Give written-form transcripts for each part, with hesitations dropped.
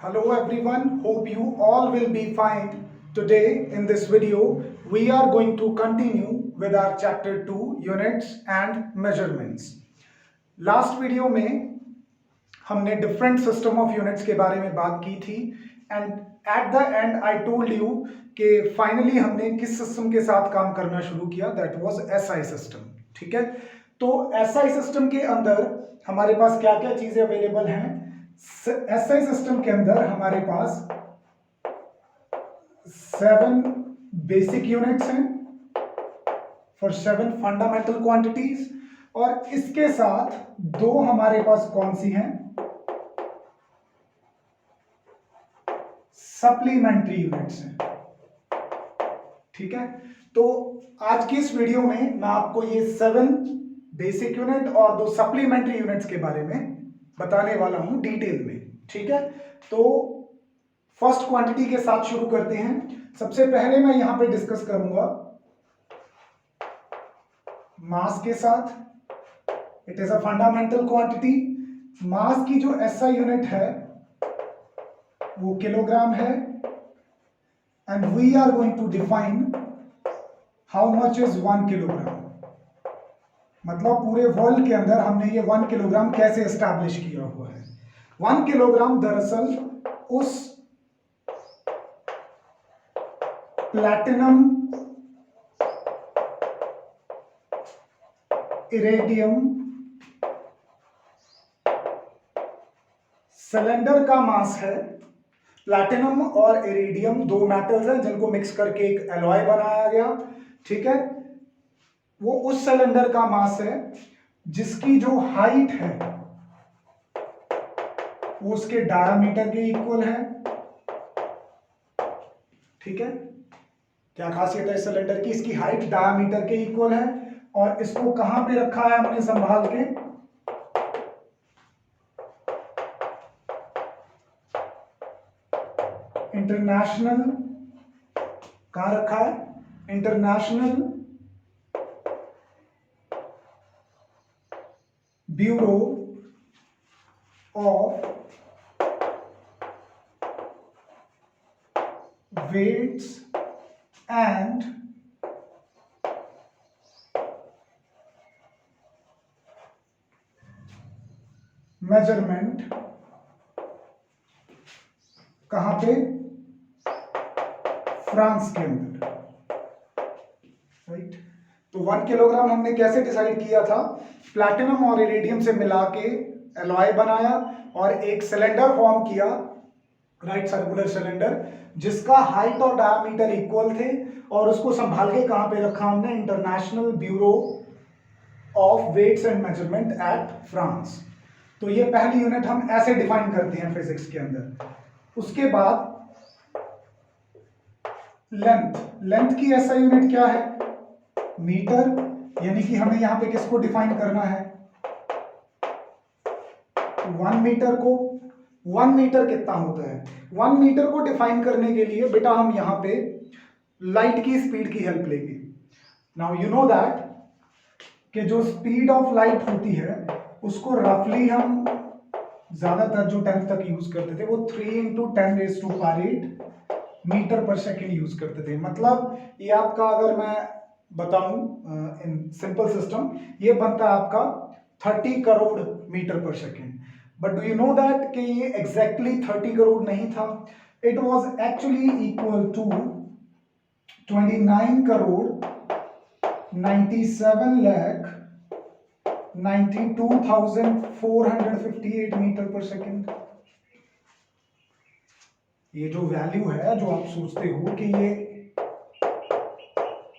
Hello everyone, hope you all will be fine. Today in this video, we are going to continue with our chapter 2 units and measurements. Last video में हमने different system of units के बारे में बात की थी and at the and I told you कि finally हमने किस सिस्टम के साथ काम करना शुरू किया, दैट वाज एसआई सिस्टम। ठीक है, तो एसआई सिस्टम के अंदर हमारे पास क्या क्या चीजें अवेलेबल हैं। एसआई सिस्टम के अंदर हमारे पास 7 बेसिक यूनिट्स हैं फॉर 7 फंडामेंटल क्वांटिटीज, और इसके साथ दो हमारे पास कौन सी हैं, सप्लीमेंट्री यूनिट्स हैं। ठीक है, तो आज की इस वीडियो में मैं आपको ये 7 बेसिक यूनिट और 2 सप्लीमेंट्री यूनिट्स के बारे में बताने वाला हूं डिटेल में। ठीक है, तो फर्स्ट क्वांटिटी के साथ शुरू करते हैं। सबसे पहले मैं यहां पे डिस्कस करूंगा मास के साथ। It is a fundamental quantity. Mass की जो एसआई यूनिट है वो किलोग्राम है, and we are going to define how much is 1 kilogram. मतलब पूरे वर्ल्ड के अंदर हमने ये 1 किलोग्राम कैसे एस्टैब्लिश किया हुआ है। 1 किलोग्राम दरअसल उस प्लैटिनम, इरेडियम सिलेंडर का मास है। प्लैटिनम और इरेडियम दो मेटल्स हैं जिनको मिक्स करके एक एलॉय बनाया गया। ठीक है, वो उस सिलेंडर का मास है जिसकी जो हाइट है वो उसके डायामीटर के इक्वल है। ठीक है, क्या खासियत है इस सिलेंडर की, इसकी हाइट डायामीटर के इक्वल है। और इसको कहां पे रखा है हमने संभाल के, इंटरनेशनल, कहां रखा है, international bureau of weights and measurement. कहां पे, फ्रांस के अंदर। राइट, तो 1 किलोग्राम हमने कैसे डिसाइड किया था, प्लैटिनम और इरेडियम से मिला के एलॉय बनाया और एक सिलेंडर फॉर्म किया, राइट, सर्कुलर सिलेंडर, जिसका हाइट और डायमीटर इक्वल थे, और उसको संभाल के कहां पे रखा हमने, international bureau of weights and measurement at France. तो ये पहली यूनिट हम ऐसे डिफाइन करते हैं फिजिक्स के अंदर। उसके बाद लेंथ। लेंथ की ऐसा यूनिट क्या है, मीटर, यानी कि हमें यहां पे किसको डिफाइन करना है, 1 मीटर को। 1 मीटर कितना होता है, 1 मीटर को डिफाइन करने के लिए बेटा हम यहां पे लाइट की स्पीड की हेल्प लेंगे। नाउ यू नो दैट कि जो स्पीड ऑफ लाइट होती है उसको रफली हम ज्यादातर जो 10th तक यूज करते थे वो 3 × 10⁸ मीटर पर सेकेंड यूज करते थे। मतलब ये आपका, अगर मैं बताऊं इन सिंपल सिस्टम, ये बनता है आपका 30 crore metre per second. But do you know that कि ये एग्जैक्टली 30 करोड़ नहीं था, it was actually equal to 29 crore 97 lakh 92,458 metre per second. ये जो वैल्यू है, जो आप सोचते हो कि ये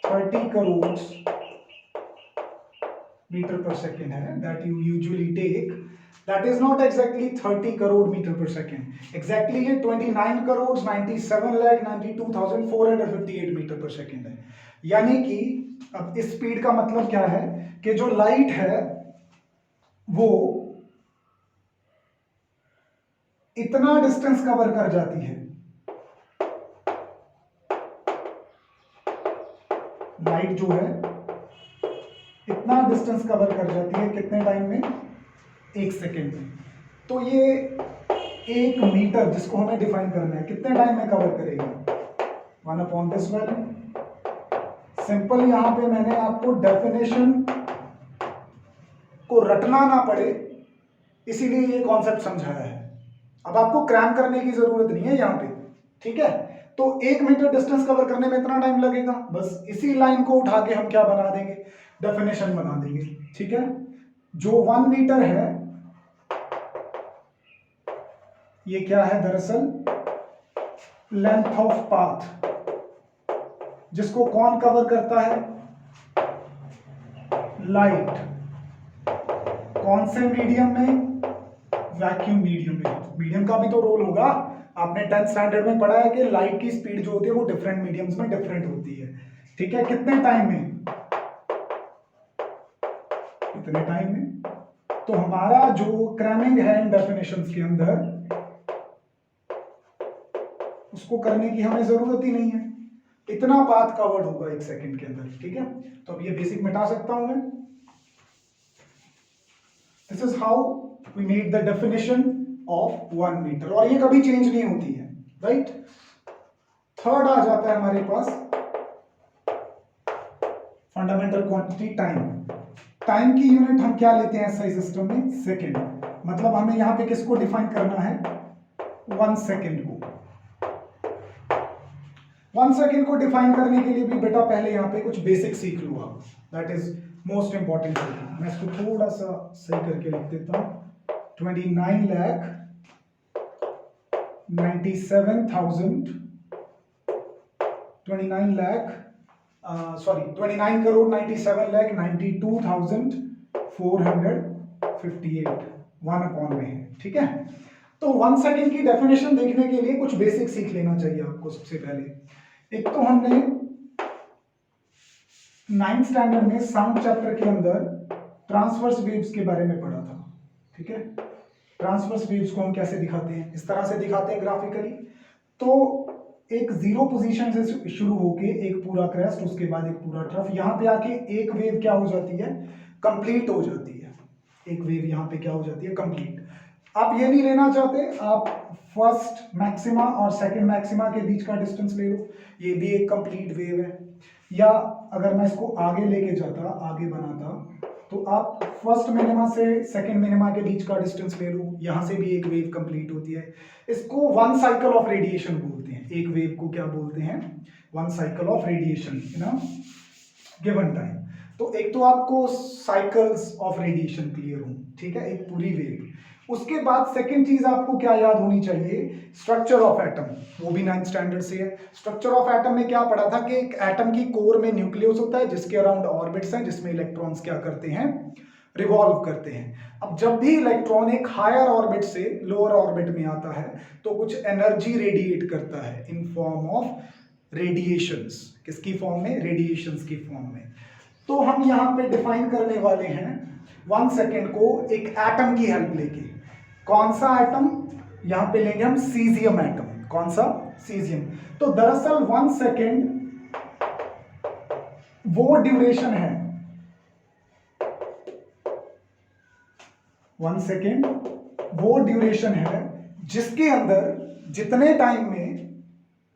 30 करोड़ मीटर पर सेकेंड है, that you usually take, that is not exactly 30 crore metre per second. Exactly ये 29 crore 97 lakh 92,458 metre per second है। यानी कि अब इस स्पीड का मतलब क्या है कि जो लाइट है वो इतना डिस्टेंस कवर कर जाती है, लाइट जो है इतना डिस्टेंस कवर कर जाती है, कितने टाइम में, 1 सेकेंड में। तो ये 1 मीटर जिसको हमें डिफाइन करना है कितने टाइम में कवर करेगी, 1/this वैल्यू। सिंपल, यहां पे मैंने आपको डेफिनेशन को रटना ना पड़े इसीलिए ये कॉन्सेप्ट समझाया है। अब आपको क्रैम करने की जरूरत नहीं है यहां पे, ठीक है। तो 1 मीटर डिस्टेंस कवर करने में इतना टाइम लगेगा, बस इसी लाइन को उठा के हम क्या बना देंगे, डेफिनेशन बना देंगे, ठीक है। जो 1 मीटर है ये क्या है, दरअसल लेंथ ऑफ पाथ, जिसको कौन कवर करता है, लाइट। कौन से मीडियम में, वैक्यूम मीडियम में। मीडियम का भी तो रोल होगा, आपने 10th स्टैंडर्ड में पढ़ा है कि लाइट की स्पीड जो होती है वो डिफरेंट मीडियम्स में डिफरेंट होती है, ठीक है। कितने टाइम में, इतने टाइम में। तो हमारा जो क्रैमिंग है इन डेफिनेशंस के अंदर, उसको करने की हमें जरूरत ही नहीं है, इतना पाथ कवर्ड होगा 1 सेकंड के अंदर, ठीक है। तो अब ये बेसिक मिटा सकता हूं मैं। This is how we made the definition of 1 metre, और ये कभी चेंज नहीं होती है, राइट। थर्ड आ जाता है हमारे पास फंडामेंटल क्वांटिटी, टाइम। टाइम की यूनिट हम क्या लेते हैं एसआई सिस्टम में, सेकंड। मतलब हमें यहां पे किसको डिफाइन करना है, 1 सेकंड को। 1 सेकंड को डिफाइन करने के लिए भी बेटा पहले यहां पे कुछ बेसिक सीख लो आप, दैट इज मोस्ट इंपॉर्टेंट। मैं इसको थोड़ा सा सही करके लिख देता हूं, 29 करोड़ 97,92,458 1 अपॉन में है, ठीक है। तो 1 सेकंड की डेफिनेशन देखने के लिए कुछ बेसिक सीख लेना चाहिए आपको। सबसे पहले एक तो हमने 9th स्टैंडर्ड में साउंड चैप्टर के अंदर ट्रांसवर्स वेव्स के बारे में पढ़ा था, ठीक है। ट्रांसवर्स वेव्स को हम कैसे दिखाते हैं, इस तरह से दिखाते हैं ग्राफिकली। तो एक जीरो पोजीशन से शुरू होके एक पूरा क्रेस्ट, उसके बाद एक पूरा ट्रफ, यहां पे आके एक वेव क्या हो जाती है, कंप्लीट हो जाती है। एक वेव यहां पे क्या हो जाती है, कंप्लीट। आप ये नहीं लेना चाहते, आप फर्स्ट मैक्सिमा और सेकंड मैक्सिमा के बीच का डिस्टेंस ले लो, ये भी एक कंप्लीट वेव है। या अगर मैं इसको आगे लेके जाता, आगे बनाता, तो आप फर्स्ट मिनिमा से सेकंड मिनिमा के बीच का डिस्टेंस ले लो, यहां से भी एक वेव कंप्लीट होती है। इसको 1 साइकिल ऑफ रेडिएशन बोलते हैं। एक वेव को क्या बोलते हैं, 1 cycle of radiation in a given time. तो एक तो आपको साइकिल्स ऑफ रेडिएशन क्लियर हो, ठीक है, एक पूरी वेव। उसके बाद सेकंड चीज आपको क्या याद होनी चाहिए, स्ट्रक्चर ऑफ एटम, वो भी 9th स्टैंडर्ड से है। स्ट्रक्चर ऑफ एटम में क्या पढ़ा था कि एक एटम की कोर में न्यूक्लियस होता है जिसके अराउंड ऑर्बिट्स हैं, जिसमें इलेक्ट्रॉन्स क्या करते हैं, रिवॉल्व करते हैं। अब जब भी इलेक्ट्रॉन एक हायर ऑर्बिट से लोअर ऑर्बिट में आता है तो कुछ एनर्जी रेडिएट करता है इन फॉर्म ऑफ रेडिएशंस। किसकी फॉर्म में, रेडिएशंस की फॉर्म में। तो हम यहां पे डिफाइन करने वाले हैं 1 सेकेंड को एक एटम की हेल्प लेके। कौन सा एटम, यहां पे लेंगे हम सीजियम एटम। कौन सा, सीजियम। तो दरअसल 1 सेकेंड वो ड्यूरेशन है, 1 सेकेंड वो ड्यूरेशन है जिसके अंदर जितने टाइम में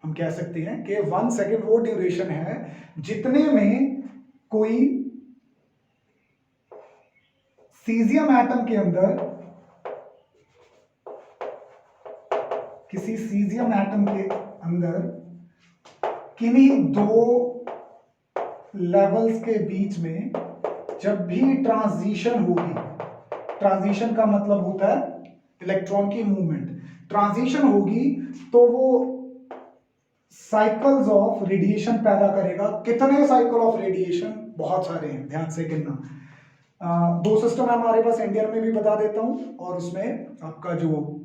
हम कह सकते हैं कि 1 सेकेंड वो ड्यूरेशन है जितने में कोई सीजियम एटम के अंदर, किसी सीजियम एटम के अंदर किन्हीं दो लेवल्स के बीच में जब भी ट्रांजिशन होगी, ट्रांजिशन का मतलब होता है इलेक्ट्रॉन की मूवमेंट, ट्रांजिशन होगी तो वो साइकिल्स ऑफ रेडिएशन पैदा करेगा। कितने साइकिल ऑफ रेडिएशन, बहुत सारे हैं, ध्यान से गिनना। 2 सिस्टम है हमारे पास, इंडियन में भी बता देता हूं, और उसमें आपका जो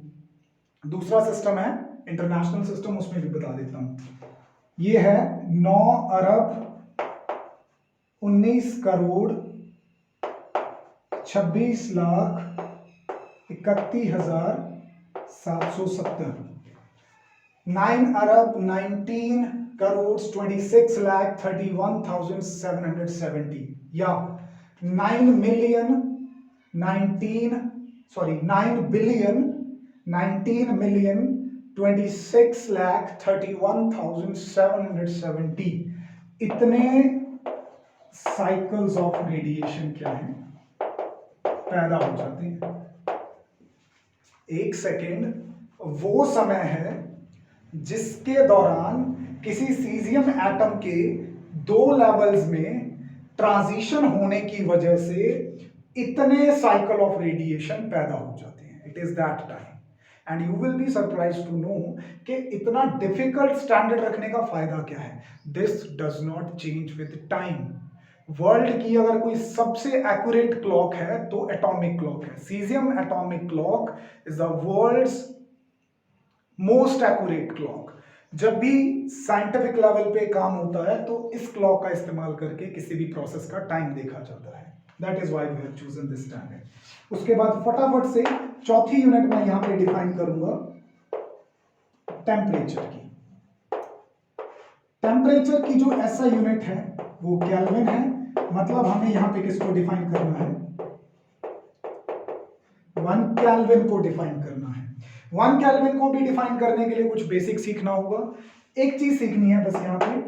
दूसरा सिस्टम है इंटरनेशनल सिस्टम, उसमें भी बता देता हूं। ये है 9 अरब 19 करोड़ 26 लाख 31,770, 9 अरब 19 करोड़ 26 लाख 31,770, या 9 बिलियन 19,26,31,770 इतने साइकिल्स ऑफ रेडिएशन क्या है पैदा हो जाते हैं। एक सेकेंड वो समय है जिसके दौरान किसी सीजियम एटम के दो लेवल्स में ट्रांजिशन होने की वजह से इतने साइकिल ऑफ रेडिएशन पैदा हो जाते हैं। It is that time and you will be surprise to know कि इतना डिफिकल्ट स्टैंडर्ड रखने का फायदा क्या है। This does not change with time. World की अगर कोई सबसे एक्यूरेट क्लॉक है तो एटॉमिक क्लॉक है। Caesium atomic clock is the world's most accurate clock. जब भी साइंटिफिक लेवल पे काम होता है तो इस क्लॉक का इस्तेमाल करके किसी भी प्रोसेस का टाइम देखा जाता है। That is why we have chosen this standard. उसके बाद फटाफट से चौथी यूनिट में यहां पे डिफाइन करूंगा टेम्परेचर की। टेम्परेचर की जो ऐसा यूनिट है वो केल्विन है। मतलब हमें यहां पे किसको डिफाइन करना है, 1 केल्विन को डिफाइन करना है। 1 केल्विन को भी डिफाइन करने के लिए कुछ बेसिक सीखना होगा। एक चीज सीखनी है बस यहां पे,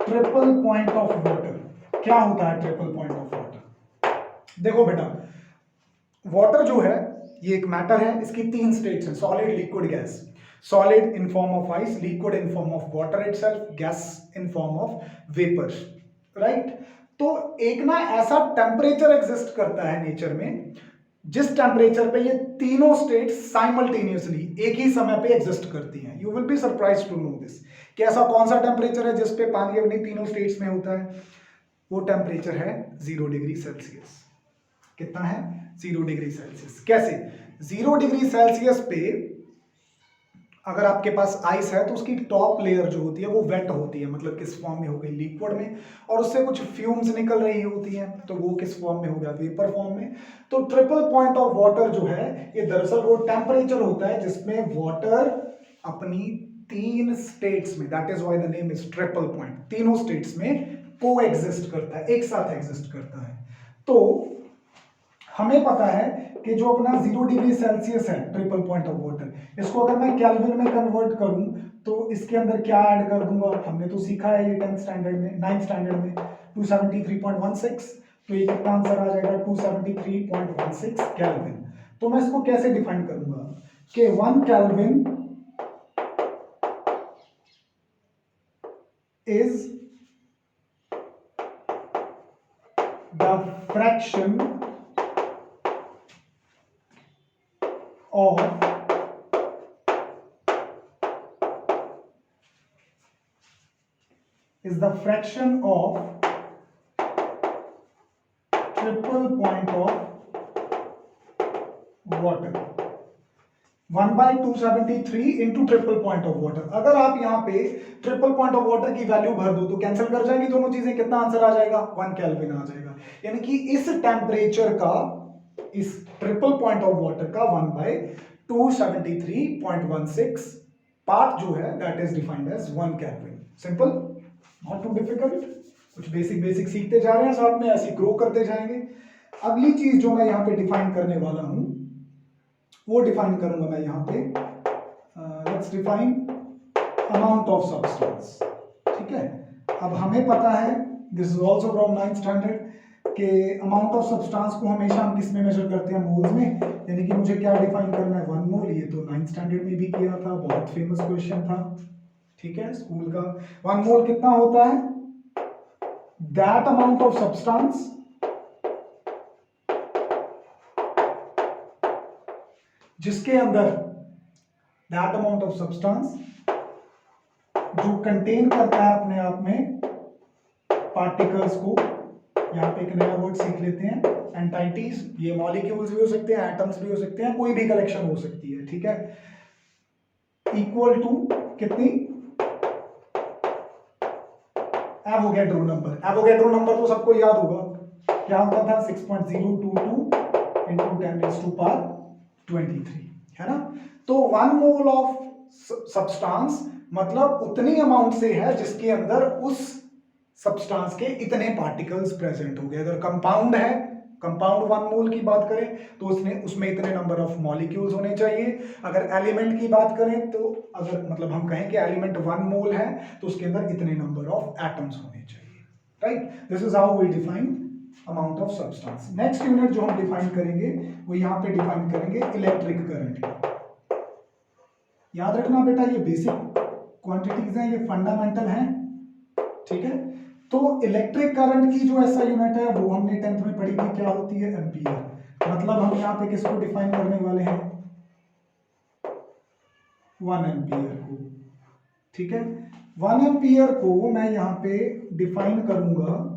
ट्रिपल पॉइंट ऑफ वाटर। क्या होता है ट्रिपल पॉइंट ऑफ वाटर? देखो बेटा, वाटर जो है ये एक मैटर है, इसकी 3 स्टेट्स हैं, solid, liquid, gas. Solid in form of ice, liquid in form of water itself, gas in form of vapour, right. तो एक ना ऐसा टेम्परेचर एग्जिस्ट करता है नेचर में जिस टेम्परेचर पे ये तीनों स्टेट साइमल्टेनियसली एक ही समय पे एग्जिस्ट करती हैं। You will be surprise to know this कि ऐसा कौन सा टेम्परेचर है जिस पे पानी अपनी तीनों स्टेट्स में होता है। वो टेम्परेचर है 0 डिग्री सेल्सियस। कितना है? 0 डिग्री सेल्सियस। कैसे? 0 डिग्री सेल्सियस पे अगर आपके पास आइस है तो उसकी टॉप लेयर जो होती है वो वेट होती है, मतलब किस फॉर्म में हो गई, लिक्विड में, और उससे कुछ फ्यूम्स निकल रही होती हैं तो वो किस फॉर्म में हो गया, वेपर फॉर्म में। तो ट्रिपल पॉइंट ऑफ वाटर जो है ये दरअसल वो टेम्परेचर होता है जिसमें वाटर अपनी 3 स्टेट्स में, that is why the name is triple point, तीनों स्टेट्स में को एग्जिस्ट करता है, एक साथ एग्जिस्ट करता है। तो हमें पता है कि जो अपना 0 डिग्री सेल्सियस है ट्रिपल पॉइंट ऑफ वाटर, इसको अगर मैं केल्विन में कन्वर्ट करूं तो इसके अंदर क्या ऐड कर दूंगा, हमने तो सीखा है ये 10th स्टैंडर्ड में, 9th स्टैंडर्ड में, 273.16। तो ये कितना आंसर आ जाएगा, 273.16 केल्विन। तो मैं इसको कैसे डिफाइन करूंगा कि 1 kelvin is the fraction of is the fraction of triple point of water 1/273 into triple point of water. अगर आप यहां पे ट्रिपल पॉइंट ऑफ वाटर की वैल्यू भर दो तो कैंसिल कर जाएंगी दोनों चीजें, कितना आंसर आ जाएगा, 1 केल्विन आ जाएगा। यानी कि इस टेम्परेचर का, इस ट्रिपल पॉइंट ऑफ वाटर का 1/273.16 पार्ट जो है that is defined as 1 kelvin. Simple, not too difficult. कुछ बेसिक सीखते जा रहे हैं साथ में, ऐसे ग्रो करते जाएंगे। अगली चीज जो मैं यहां पे डिफाइन करने वाला हूं वो डिफाइन करूंगा मैं यहां पे, let's define amount of substance. ठीक है, अब हमें पता है, this is also from 9th standard, कि अमाउंट ऑफ सब्सटेंस को हमेशा हम किस में मेजर करते हैं, मोल्स में। यानी कि मुझे क्या डिफाइन करना है, 1 मोल। ये तो 9th स्टैंडर्ड में भी किया था, बहुत फेमस क्वेश्चन था, ठीक है, स्कूल का। 1 मोल कितना होता है, दैट अमाउंट ऑफ सब्सटेंस जिसके अंदर, दैट अमाउंट ऑफ सब्सटेंस जो कंटेन करता है अपने आप में पार्टिकल्स को। यहां पे एक नया वर्ड सीख लेते हैं, एंटाइटीज। ये मॉलिक्यूल्स भी हो सकते हैं, एटम्स भी हो सकते हैं, कोई भी कलेक्शन हो सकती है, ठीक है। इक्वल टू कितनी, एवोगैड्रो नंबर। एवोगैड्रो नंबर तो सबको याद होगा, क्या होता था, 6.022 into 10⁻23, है ना। तो 1 मोल ऑफ सब्सटेंस मतलब उतनी अमाउंट से है जिसके अंदर उस सब्सटेंस के इतने पार्टिकल्स प्रेजेंट हो गए। अगर कंपाउंड है कंपाउंड 1 मोल की बात करें तो उसमें इतने नंबर ऑफ मॉलिक्यूल्स होने चाहिए। अगर एलिमेंट की बात करें तो अगर मतलब हम कहें कि एलिमेंट 1 मोल है तो उसके अंदर इतने नंबर ऑफ एटम्स होने चाहिए, right. This is how we define amount of substance. Next unit जो हम डिफाइन करेंगे वो यहाँ पे डिफाइन करेंगे इलेक्ट्रिक करंट। याद रखना बेटा ये बेसिक क्वांटिटीज हैं, ये फंडामेंटल हैं, ठीक है। तो इलेक्ट्रिक करंट की जो ऐसा यूनिट है वो हमने 10th में पढ़ी थी, क्या होती है, एम्पियर। मतलब हम यहाँ पे किसको डिफाइन करने वाले हैं, 1 एम्पियर को, ठीक है। 1 एम्पियर को मैं यहाँ पे डिफाइन करूंगा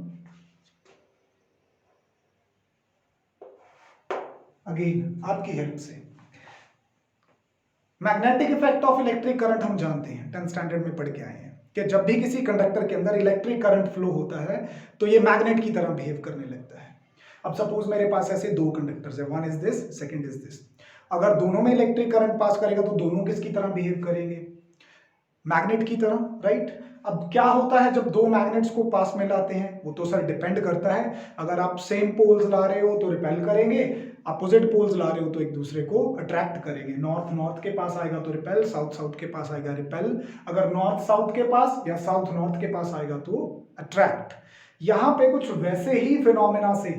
अगेन आपकी हेल्प से। Magnetic effect of electric current हम जानते हैं, 10th स्टैंडर्ड में पढ़ के आए हैं कि जब भी किसी कंडक्टर के अंदर इलेक्ट्रिक करंट फ्लो होता है तो ये मैग्नेट की तरह बिहेव करने लगता है। अब सपोज मेरे पास ऐसे दो कंडक्टर्स है, one is this, second is this. अगर दोनों में इलेक्ट्रिक करंट पास करेगा तो दोनों किसकी तरह बिहेव करेंगे, मैग्नेट की तरह, राइट। अब क्या होता है जब दो मैग्नेट्स को पास में लाते हैं, वो तो सर डिपेंड करता है। अगर आप सेम पोल्स ला रहे हो तो रिपेल करेंगे, अपोजिट पोल्स ला रहे हो तो एक दूसरे को अट्रैक्ट करेंगे। नॉर्थ नॉर्थ के पास आएगा तो रिपेल, साउथ साउथ के पास आएगा रिपेल। अगर नॉर्थ साउथ के पास या साउथ नॉर्थ के पास आएगा तो अट्रैक्ट। यहां पे कुछ वैसे ही फिनोमेना से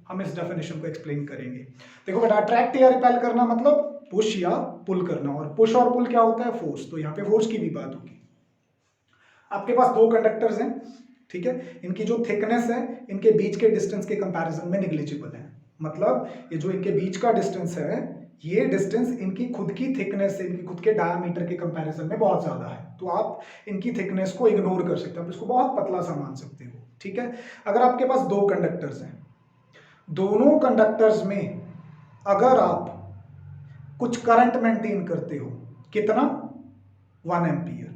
हम इस डेफिनेशन को एक्सप्लेन करेंगे। देखो बेटा, अट्रैक्ट या रिपेल करना मतलब पुश या पुल करना, और पुश और पुल क्या होता है, फोर्स। तो यहाँ पे फोर्स की भी बात होगी। आपके पास दो कंडक्टर्स हैं, ठीक है, इनकी जो थिकनेस है इनके बीच के डिस्टेंस के कंपैरिजन में निग्लिजिबल है। मतलब ये जो इनके बीच का डिस्टेंस है, ये डिस्टेंस इनकी खुद की थिकनेस से, इनकी खुद के डायमीटर के कंपैरिजन में बहुत ज्यादा है। तो आप इनकी थिकनेस को इग्नोर कर सकते हो, आप इसको बहुत पतला सा मान सकते हो, ठीक है। अगर आपके पास दो कंडक्टर्स हैं, दोनों कंडक्टर्स में अगर आप कुछ करंट मेंटेन करते हो, कितना, 1 एम्पियर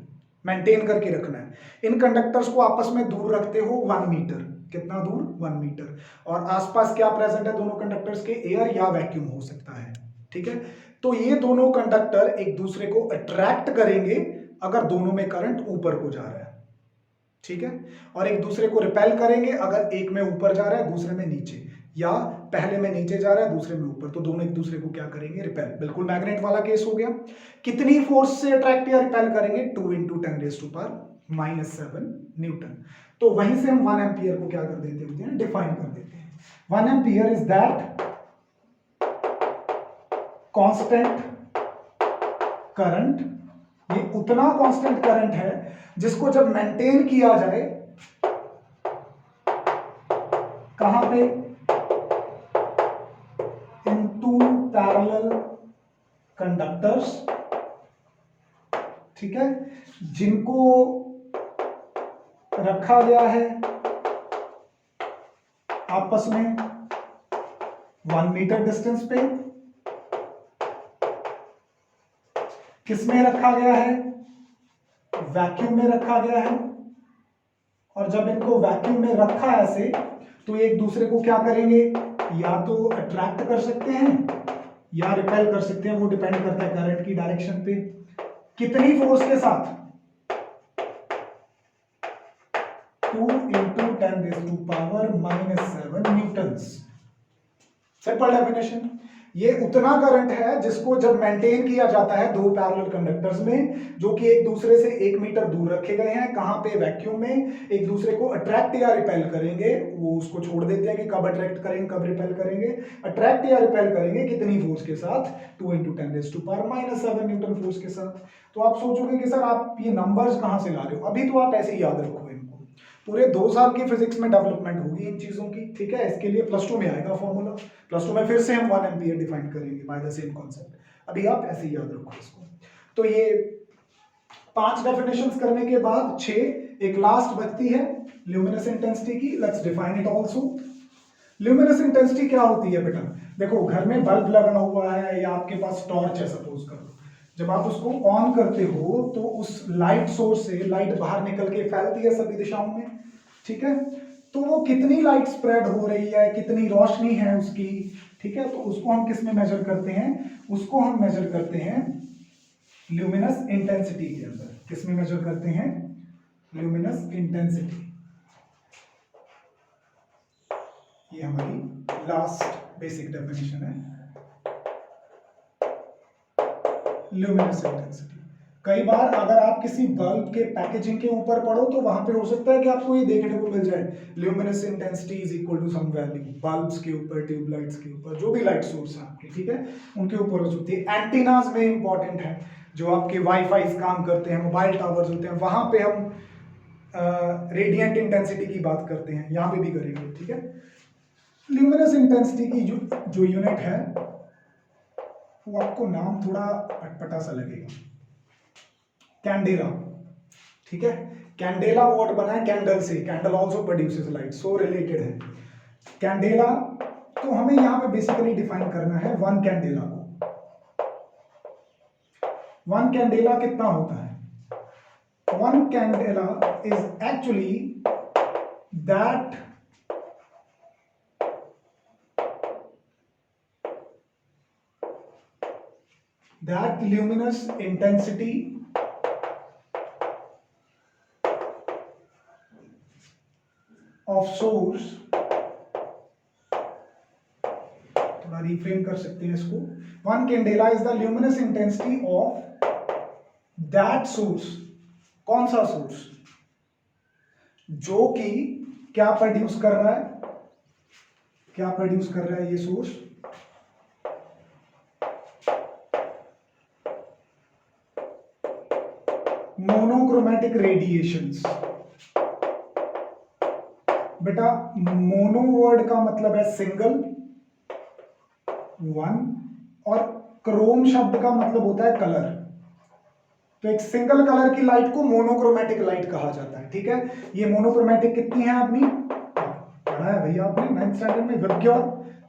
मेंटेन करके रखना है। इन कंडक्टर्स को आपस में दूर रखते हो 1 मीटर, कितना दूर, 1 मीटर। और आसपास क्या प्रेजेंट है दोनों कंडक्टर्स के, एयर या वैक्यूम हो सकता है, ठीक है। तो ये दोनों कंडक्टर एक दूसरे को अट्रैक्ट करेंगे अगर दोनों में करंट ऊपर को जा रहा है, ठीक है। और एक दूसरे को रिपेल करेंगे अगर एक में ऊपर जा रहा है दूसरे में नीचे, या पहले में नीचे जा रहा है दूसरे में ऊपर, तो दोनों एक दूसरे को क्या करेंगे, रिपेल। बिल्कुल मैग्नेट वाला केस हो गया। कितनी फोर्स से अट्रैक्ट या रिपेल करेंगे, 2 × 10⁻⁻7 न्यूटन। तो वहीं से हम 1 एम्पियर को क्या कर देते हैं, डिफाइन कर देते हैं। 1 ampere is that constant current, ये उतना कांस्टेंट करंट है जिसको जब मेंटेन किया जाए, कहां पे, इनटू पैरेलल कंडक्टर्स, ठीक है, जिनको रखा गया है आपस में 1 मीटर डिस्टेंस पे। किसमें रखा गया है, वैक्यूम में रखा गया है। और जब इनको वैक्यूम में रखा है ऐसे, तो एक दूसरे को क्या करेंगे, या तो अट्रैक्ट कर सकते हैं या रिपेल कर सकते हैं, वो डिपेंड करता है करंट की डायरेक्शन पे। कितनी फोर्स के साथ, 2 × 10⁻⁻7 न्यूटन्स। Simple definition. ये उतना करंट है जिसको जब मेंटेन किया जाता है दो पैरेलल कंडक्टर्स में, जो कि एक दूसरे से 1 मीटर दूर रखे गए हैं, कहां पे, वैक्यूम में, एक दूसरे को अट्रैक्ट या रिपेल करेंगे। वो उसको छोड़ देते हैं कि कब अट्रैक्ट करेंगे कब रिपेल करेंगे। अट्रैक्ट या रिपेल करेंगे कितनी फोर्स के साथ, 2 × 10⁻⁻7 न्यूटन फोर्स के साथ। तो आप सोचोगे कि सर आप ये नंबर्स कहां से ला रहे हो, अभी तो आप ऐसे ही याद रखो इनको। पूरे 2 साल की फिजिक्स में डेवलपमेंट होगी इन चीजों की, ठीक है। इसके लिए +2 में आएगा फॉर्मूला, +2 में फिर से हम 1 एम्पियर डिफाइन करेंगे बाय द सेम कॉन्सेप्ट। अभी आप ऐसे ही याद रखो इसको। तो ये 5 डेफिनेशंस करने के बाद 6, एक लास्ट बचती है ल्यूमिनस इंटेंसिटी की। Let's define it also. Luminous intensity क्या होती है बेटा, देखो घर में बल्ब लगा हुआ है या आपके पास टॉर्च है सपोज करो, जब आप उसको ऑन करते हो तो उस लाइट सोर्स से लाइट बाहर निकल के फैलती है सभी दिशाओं में, ठीक है। तो वो कितनी लाइट स्प्रेड हो रही है, कितनी रोशनी है उसकी, ठीक है। तो उसको हम किस में मेजर करते हैं, उसको हम मेजर करते हैं ल्यूमिनस इंटेंसिटी के अंदर। किस में मेजर करते हैं, ल्यूमिनस इंटेंसिटी। ये हमारी लास्ट बेसिक डेफिनेशन है ल्यूमिनस इंटेंसिटी। कई बार अगर आप किसी बल्ब के पैकेजिंग के ऊपर पढ़ो तो वहां पे हो सकता है कि आपको ये देखने को मिल जाए luminous intensity is equal to some value, bulbs के ऊपर, ट्यूबलाइट्स के ऊपर, जो भी लाइट सोर्स है आपके, ठीक है, उनके ऊपर हो सकती है। एंटीनास में इंपॉर्टेंट है, जो आपके वाईफाई काम करते हैं, मोबाइल टावर्स होते हैं, वहां पे हम रेडिएंट इंटेंसिटी की बात करते हैं, यहां पे भी करेंगे, ठीक है। ल्यूमिनस इंटेंसिटी की जो यूनिट है वो आपको नाम थोड़ा अटपटा सा लगेगा, कैंडेला, ठीक है। कैंडेला वर्ड बना है कैंडल से, कैंडल आल्सो प्रोड्यूसेस लाइट, सो रिलेटेड है कैंडेला। तो हमें यहां पे बेसिकली डिफाइन करना है वन कैंडेला को। वन कैंडेला कितना होता है? One candela is actually that luminous intensity of source, थोड़ा रिफ्रेम कर सकते हैं इसको, one candela is the luminous intensity of that source. कौन सा सोर्स? जो कि क्या प्रोड्यूस कर रहा है, क्या प्रोड्यूस कर रहा है ये सोर्स? Monochromatic radiations. बेटा मोनो वर्ड का मतलब है सिंगल, वन, और क्रोम शब्द का मतलब होता है कलर। तो एक सिंगल कलर की लाइट को मोनोक्रोमैटिक लाइट कहा जाता है, ठीक है। ये मोनोक्रोमैटिक कितनी है अपनी, पढ़ा है भैया आपने 9th स्टैंडर्ड में, VIBGYOR.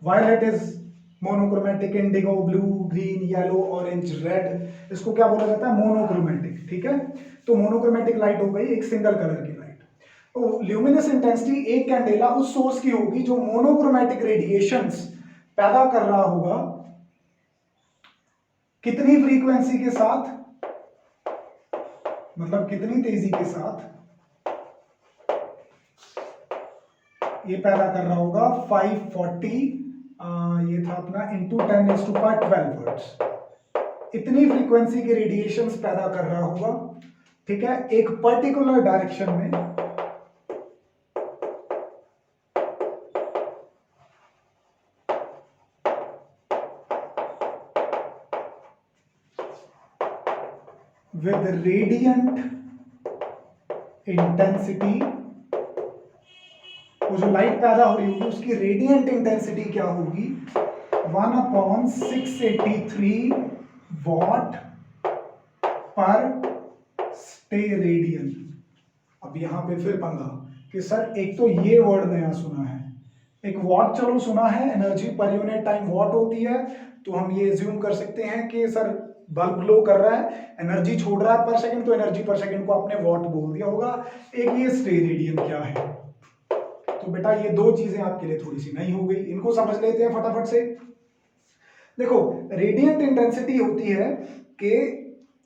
Violet is monochromatic, indigo, blue, green, yellow, orange, red, इसको क्या बोला जाता है? मोनोक्रोमैटिक, ठीक है। तो मोनोक्रोमैटिक लाइट हो गई एक सिंगल कलर की लाइट। तो ल्यूमिनस इंटेंसिटी एक कैंडेला उस सोर्स की होगी जो मोनोक्रोमैटिक रेडिएशंस पैदा कर रहा होगा। कितनी फ्रीक्वेंसी के साथ, मतलब कितनी तेजी के साथ ये पैदा कर रहा होगा? 540 ये था अपना इंटू 10⁻12 हर्ट्ज। इतनी फ्रीक्वेंसी के रेडिएशंस पैदा कर रहा होगा, ठीक है, एक पर्टिकुलर डायरेक्शन में। विद रेडियंट इंटेंसिटी, वो जो लाइट पैदा हो रही होगी उसकी रेडियंट इंटेंसिटी क्या होगी? 1/683 वॉट पर स्टेरेडियन। अब यहां पे फिर पंगा कि सर एक तो ये वर्ड नया सुना है, एक वॉट चलो सुना है, energy per unit time what होती है, तो हम ये एज्यूम कर सकते हैं कि सर बल्ब ग्लो कर रहा है, एनर्जी छोड़ रहा है पर सेकंड, तो एनर्जी पर सेकंड को आपने वॉट बोल दिया होगा। एक ये स्टेरेडियन क्या है? तो बेटा ये दो चीजें आपके लिए थोड़ी सी नई हो गई, इनको समझ लेते हैं फटाफट से। देखो रेडियंट इंटेंसिटी होती है कि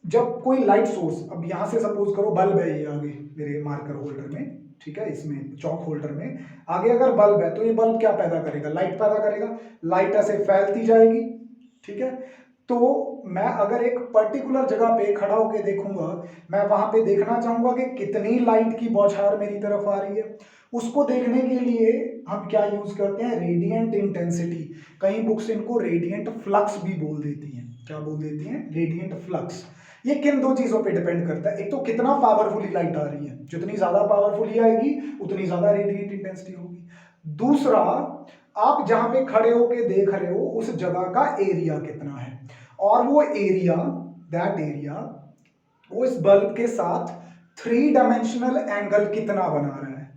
जब कोई लाइट सोर्स, अब यहां से सपोज करो बल्ब है ये आगे मेरे मार्कर होल्डर में, ठीक है, इसमें चौक होल्डर में आगे अगर बल्ब है तो ये बल्ब क्या पैदा करेगा? लाइट पैदा करेगा। लाइट ऐसे फैलती जाएगी, ठीक है। तो मैं अगर एक पर्टिकुलर जगह पे खड़ा होकर देखूंगा, मैं वहां पे देखना चाहूंगा कि कितनी लाइट की बौछार मेरी तरफ आ रही है। उसको देखने के लिए हम क्या यूज करते हैं? Radiant intensity. कई बुक्स इनको रेडियंट फ्लक्स भी बोल देती हैं। क्या बोल देती हैं? Radiant flux. ये किन दो चीजों पे डिपेंड करता है? एक तो कितना पावरफुली लाइट आ रही है, जितनी ज्यादा पावरफुली आएगी उतनी ज्यादा रेडियंट इंटेंसिटी होगी। दूसरा, आप जहां पे खड़े होके देख रहे हो उस जगह का एरिया कितना है, और वो एरिया, दैट एरिया, वो इस बल्ब के साथ 3 डायमेंशनल एंगल कितना बना रहा है।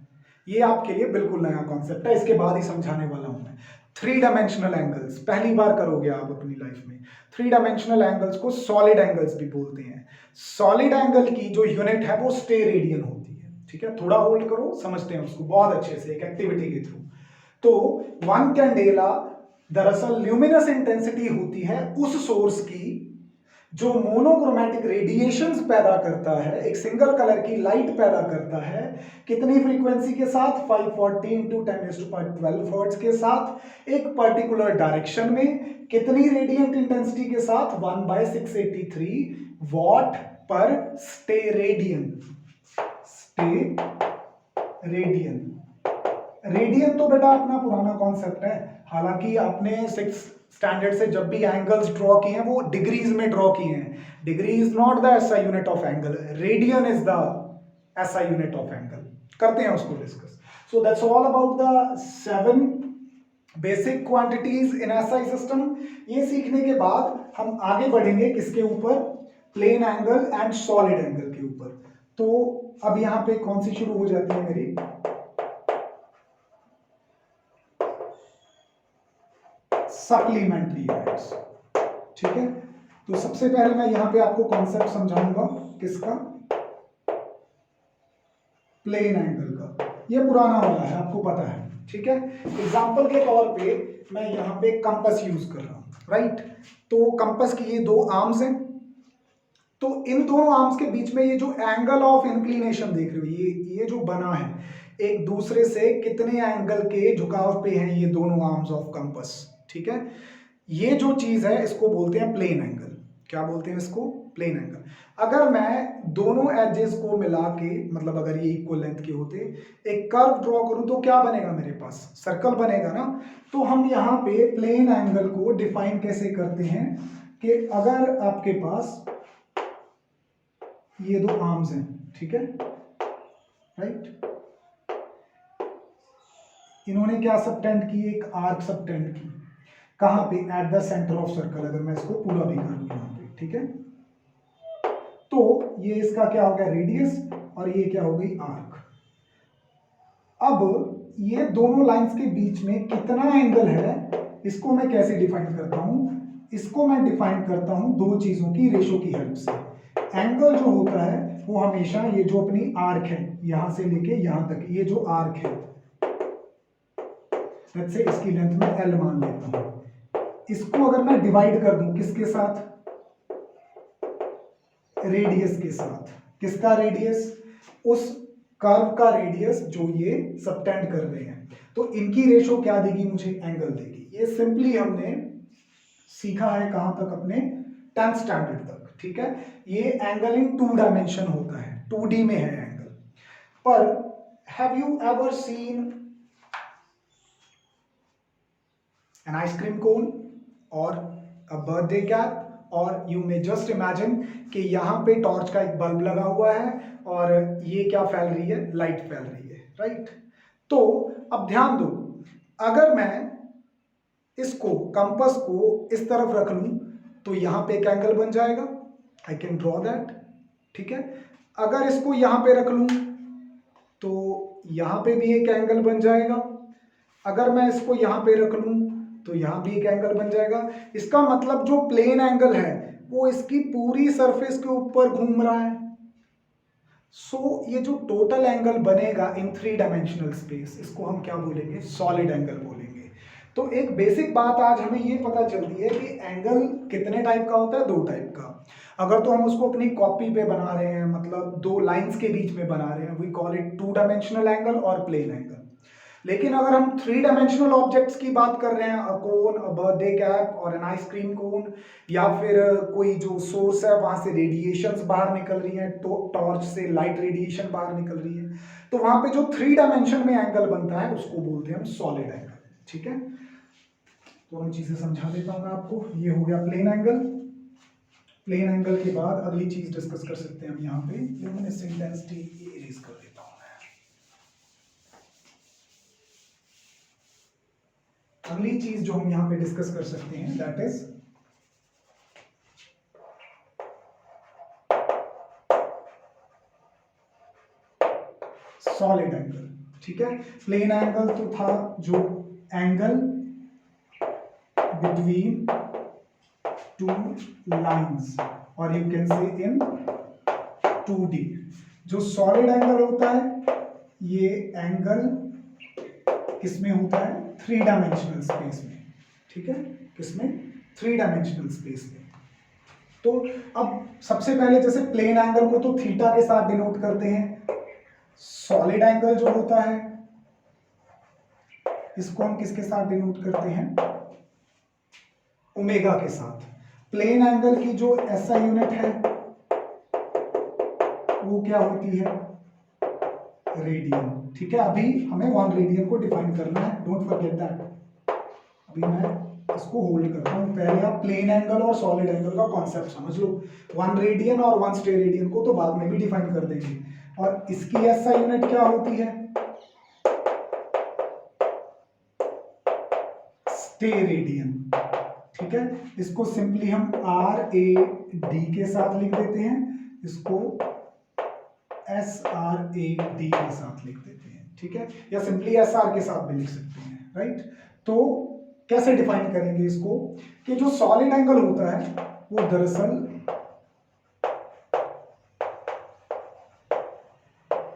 ये आपके लिए बिल्कुल नया कॉन्सेप्ट है, इसके बाद ही समझाने वाला हूं मैं। 3 डायमेंशनल एंगल्स पहली बार करोगे आप अपनी लाइफ में। 3 डायमेंशनल एंगल्स को सॉलिड एंगल्स भी बोलते हैं। सॉलिड एंगल की जो यूनिट है वो स्टेरेडियन होती है, ठीक है। थोड़ा होल्ड करो, समझते हैं उसको बहुत अच्छे से एक एक्टिविटी के थ्रू। तो वन कैंडेला दरअसल ल्यूमिनस इंटेंसिटी होती है उस सोर्स की जो मोनोक्रोमेटिक रेडिएशंस पैदा करता है, एक सिंगल कलर की लाइट पैदा करता है, कितनी फ्रीक्वेंसी के साथ? 540 इंटू 10⁻12 हर्ट्ज के साथ, एक पर्टिकुलर डायरेक्शन में, कितनी रेडिएंट इंटेंसिटी के साथ? 1/683 वॉट पर स्टेरेडियन। रेडियन तो बेटा अपना पुराना कॉन्सेप्ट है, हालांकि आपने 6th स्टैंडर्ड से जब भी एंगल्स ड्रॉ किए हैं वो डिग्रीज में ड्रॉ किए हैं। Degree is not the SI unit of angle, radian is the SI unit of angle. करते हैं उसको discuss. So that's all about the 7 basic quantities in SI system. ये सीखने के बाद हम आगे बढ़ेंगे किसके ऊपर? Plane angle and solid angle के ऊपर। तो अब यहां पे कौन सी शुरू हो जाती है मेरी? Supplementary units. ठीक है, तो सबसे पहले मैं यहां पे आपको कॉन्सेप्ट समझाऊंगा किसका? प्लेन एंगल का। ये पुराना वाला है, आपको पता है। ठीक है, एग्जांपल के तौर पे मैं यहां पे कंपास यूज कर रहा हूं, राइट? तो कंपास की ये 2 आर्म्स हैं, तो इन दोनों आर्म्स के बीच में ये जो एंगल ऑफ इंक्लिनेशन देख रहे हो, ये जो बना है, एक दूसरे से कितने एंगल के झुकाव पे हैं ये दोनों आर्म्स ऑफ कंपास। ठीक है, ये जो चीज है इसको बोलते हैं प्लेन एंगल। क्या बोलते हैं इसको? Plane angle. अगर मैं दोनों एजेस को मिला के, मतलब अगर ये इक्वल लेंथ के होते, एक कर्व ड्रॉ करूं तो क्या बनेगा मेरे पास? सर्कल बनेगा ना। तो हम यहाँ पे प्लेन एंगल को डिफाइन कैसे करते हैं कि अगर आपके पास ये 2 आर्म्स हैं, ठीक है, राइट, इन्होंने क्या सबटेंड की? एक आर्क सबटेंड की। कहां पे? Eight the centre of circle. अगर मैं इसको पूरा भी करूं यहां पे, ठीक है, तो ये इसका क्या हो गया? रेडियस, और ये क्या हो गई? आर्क। अब ये दोनों लाइंस के बीच में कितना एंगल है, इसको मैं कैसे डिफाइन करता हूं? इसको मैं डिफाइन करता हूं 2 चीजों की रेशो की हेल्प से। एंगल जो होता है वो हमेशा ये जो अपनी आर्क है यहां से लेके यहां तक, ये जो आर्क है, लेट्स से इसकी लेंथ में L मान लेता हूं, इसको अगर मैं डिवाइड कर दूं किसके साथ? रेडियस के साथ। किसका रेडियस? उस कर्व का रेडियस जो ये सबटेंड कर रहे हैं। तो इनकी रेशो क्या देगी मुझे? एंगल देगी। ये सिंपली हमने सीखा है कहां तक? अपने 10th स्टैंडर्ड तक। ठीक है, ये एंगल इन 2 डायमेंशन होता है, 2D में है एंगल। पर have you ever seen an ice cream cone or a birthday cap, और यू मे जस्ट इमेजिन कि यहाँ पे टॉर्च का एक बल्ब लगा हुआ है और ये क्या फैल रही है? लाइट फैल रही है, राइट? तो अब ध्यान दो, अगर मैं इसको, कंपास को इस तरफ रख लूं तो यहां पे एक एंगल बन जाएगा, आई कैन ड्रॉ दैट। ठीक है, अगर इसको यहां पे रख लूं तो यहां पे भी एक एंगल बन जाएगा, अगर मैं इसको यहां पे रख लूं तो यहां भी एक एंगल बन जाएगा। इसका मतलब जो प्लेन एंगल है वो इसकी पूरी सरफेस के ऊपर घूम रहा है। सो ये जो टोटल एंगल बनेगा इन 3 डायमेंशनल स्पेस, इसको हम क्या बोलेंगे? सॉलिड एंगल बोलेंगे। तो एक बेसिक बात आज हमें ये पता चलती है कि एंगल कितने टाइप का होता है? 2 टाइप का। अगर तो हम उसको अपनी कॉपी पे बना रहे हैं, मतलब 2 लाइंस के बीच में बना रहे हैं, we call it 2 dimensional angle और प्लेन एंगल। लेकिन अगर हम 3 डायमेंशनल ऑब्जेक्ट्स की बात कर रहे हैं, अ कोन, अ बर्थडे कैप और एन आइसक्रीम कोन, या फिर कोई जो सोर्स है वहां से रेडिएशंस बाहर निकल रही हैं, तो टॉर्च से लाइट रेडिएशन बाहर निकल रही है, तो वहां पे जो 3 डायमेंशन में एंगल बनता है उसको बोलते हैं हम सॉलिड एंगल। ठीक है, दोनों चीजें समझा देता हूं मैं आपको। ये हो गया प्लेन एंगल। प्लेन एंगल के बाद अगली चीज डिस्कस कर सकते हैं हम यहाँ पे, लुमिनस इंटेंसिटी इरेज कर देता हूं मैं। अगली चीज जो हम यहाँ पे डिस्कस कर सकते हैं दैट इज सॉलिड एंगल। ठीक है, प्लेन एंगल तो था जो एंगल बिटवीन 2 लाइंस, और you can say in 2D। जो सॉलिड एंगल होता है ये एंगल किसमें होता है? 3 डायमेंशनल स्पेस में। ठीक है, किसमें? 3 डायमेंशनल स्पेस में। तो अब सबसे पहले जैसे प्लेन एंगल को तो थीटा के साथ डिनोट करते हैं, सॉलिड एंगल जो होता है इसको हम किसके साथ डिनोट करते हैं, ओमेगा के साथ। प्लेन एंगल की जो एसआई यूनिट है वो क्या होती है, रेडियन। ठीक है, अभी हमें 1 रेडियन को डिफाइन करना है, डोंट फॉरगेट दैट। अभी मैं इसको होल्ड करता हूं, पहले आप प्लेन एंगल और सॉलिड एंगल का कॉन्सेप्ट समझ लो। 1 रेडियन और 1 स्टे रेडियन को तो बाद में भी डिफाइन कर देंगे। और इसकी एसआई यूनिट क्या होती है, स्टे रेडियन। ठीक है, इसको सिंपली हम आर ए डी के साथ लिख देते हैं, इसको एस आर ए डी के साथ लिख देते हैं। ठीक है, या सिंपली एस आर के साथ भी लिख सकते हैं, राइट। तो कैसे डिफाइन करेंगे इसको, कि जो सॉलिड एंगल होता है वो दरअसल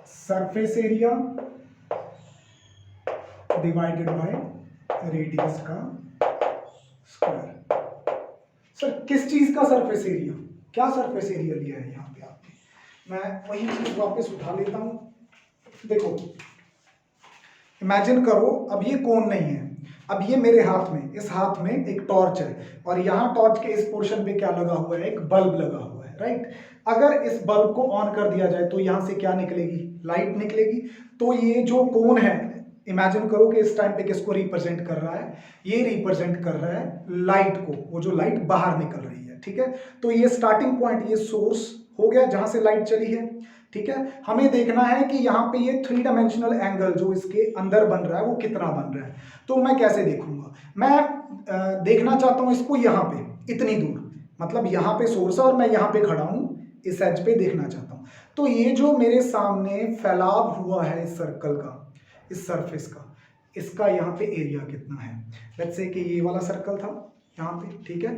surface area divided by radius का स्क्वायर। सर किस चीज का सरफेस एरिया, क्या सरफेस एरिया लिया है यहाँ पे आपने, मैं वही चीज वापस उठा लेता हूं। देखो, इमेजिन करो अब ये कोन नहीं है, अब ये मेरे हाथ में, इस हाथ में एक टॉर्च है और यहाँ टॉर्च के इस पोर्शन पे क्या लगा हुआ है, एक बल्ब लगा हुआ है, राइट। अगर इस बल्ब को ऑन कर दिया जाए तो यहाँ से क्या निकलेगी, लाइट निकलेगी। तो ये जो कोन है, इमेजिन करो कि इस टाइम पे किसको रिप्रेजेंट कर रहा है, ये रिप्रेजेंट कर रहा है लाइट को, वो जो लाइट बाहर निकल रही है। ठीक है, तो ये स्टार्टिंग पॉइंट, ये सोर्स हो गया जहां से लाइट चली है। ठीक है, हमें देखना है कि यहाँ पे ये 3 डायमेंशनल एंगल जो इसके अंदर बन रहा है वो कितना बन रहा है। तो मैं कैसे देखूंगा, मैं देखना चाहता हूं इसको यहाँ पे इतनी दूर, मतलब यहाँ पे सोर्स है और मैं यहाँ पे खड़ा हूं, इस एज पे देखना चाहता हूं। तो ये जो मेरे सामने फैलाव हुआ है इस सर्कल का, इस सरफेस का, इसका यहाँ पे एरिया कितना है। लेट्स से कि ये वाला सर्कल था यहाँ पे, ठीक है,